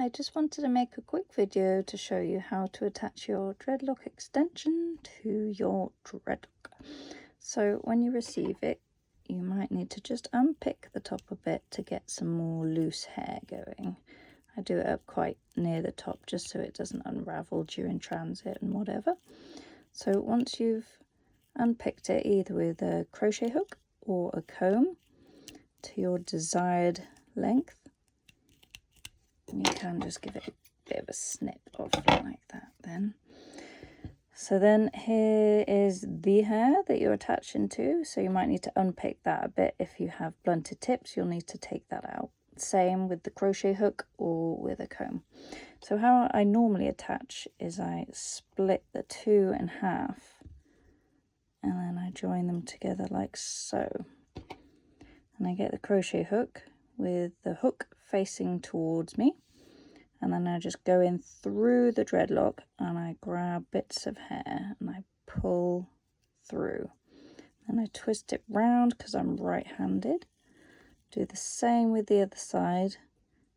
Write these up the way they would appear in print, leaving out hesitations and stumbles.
I just wanted to make a quick video to show you how to attach your dreadlock extension to your dreadlock. So when you receive it, you might need to just unpick the top a bit to get some more loose hair going. I do it up quite near the top just so it doesn't unravel during transit and whatever. So once you've unpicked it, either with a crochet hook or a comb to your desired length, you can just give it a bit of a snip off like that then. So then here is the hair that you're attaching to, so you might need to unpick that a bit. If you have blunted tips, you'll need to take that out. Same with the crochet hook or with a comb. So how I normally attach is I split the two in half and then I join them together like so. And I get the crochet hook with the hook facing towards me, and then I just go in through the dreadlock and I grab bits of hair and I pull through. And I twist it round because I'm right-handed. Do the same with the other side,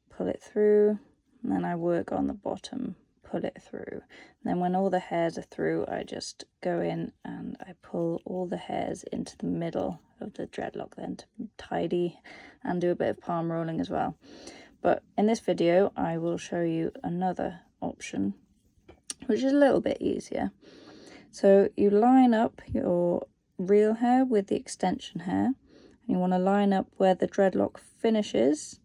pull it through, and then I work on the bottom, pull it through. And then when all the hairs are through, I just go in and I pull all the hairs into the middle of the dreadlock then to tidy and do a bit of palm rolling as well. But in this video, I will show you another option, which is a little bit easier. So you line up your real hair with the extension hair, and you want to line up where the dreadlock finishes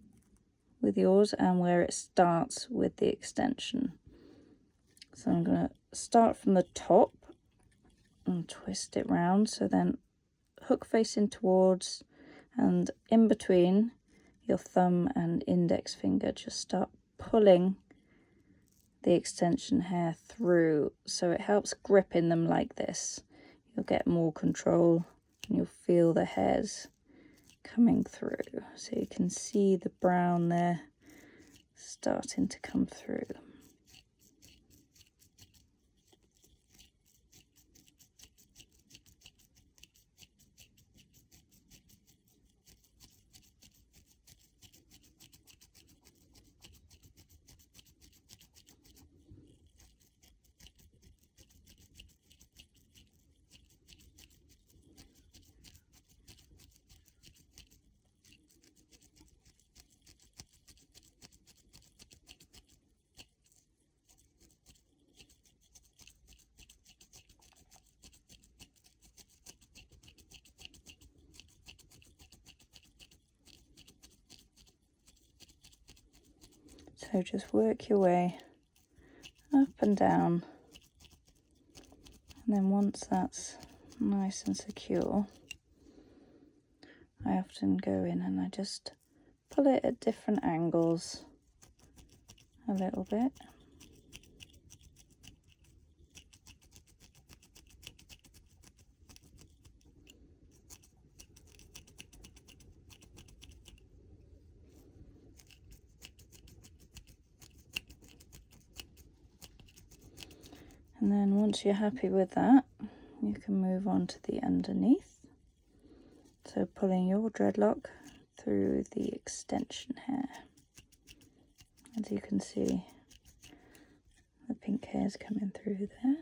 with yours and where it starts with the extension. So I'm going to start from the top and twist it round, so then hook facing towards, and in between your thumb and index finger, just start pulling the extension hair through, so it helps grip in them like this. You'll get more control and you'll feel the hairs coming through. So you can see the brown there starting to come through. So just work your way up and down, and then once that's nice and secure, I often go in and I just pull it at different angles a little bit. And then once you're happy with that, you can move on to the underneath. So pulling your dreadlock through the extension hair. As you can see, the pink hair's coming through there.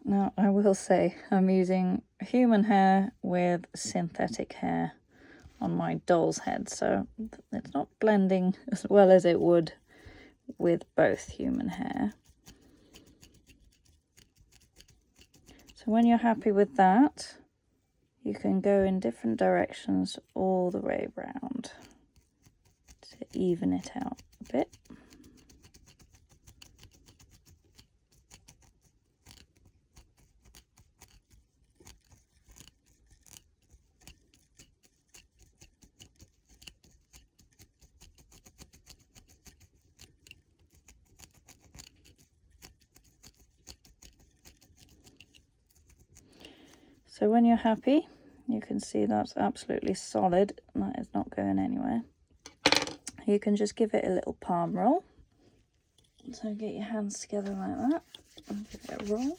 Now, I will say I'm using human hair with synthetic hair on my doll's head, so it's not blending as well as it would with both human hair. So when you're happy with that, you can go in different directions all the way around to even it out a bit. So when you're happy, you can see that's absolutely solid. That is not going anywhere. You can just give it a little palm roll. So get your hands together like that and give it a roll.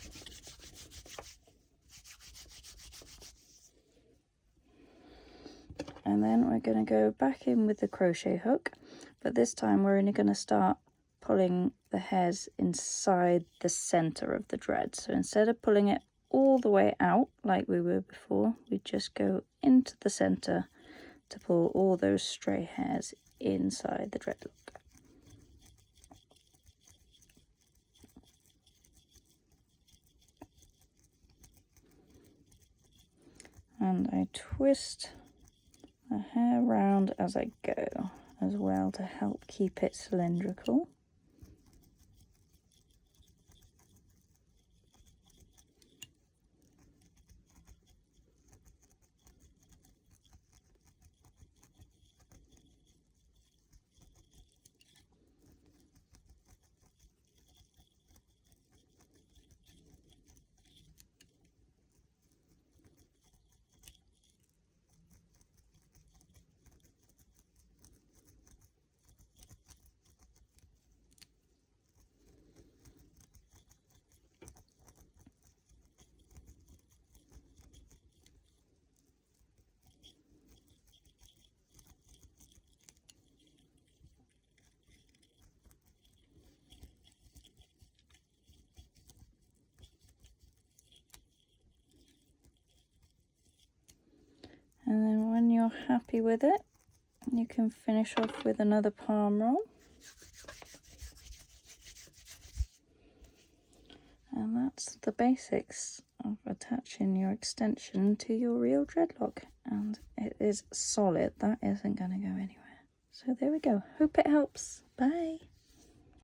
And then we're going to go back in with the crochet hook, but this time we're only going to start pulling the hairs inside the center of the dread. So instead of pulling it all the way out like we were before, we just go into the center to pull all those stray hairs inside the dreadlock. And I twist the hair round as I go as well to help keep it cylindrical. And then when you're happy with it, you can finish off with another palm roll. And that's the basics of attaching your extension to your real dreadlock. And it is solid. That isn't going to go anywhere. So there we go. Hope it helps. Bye.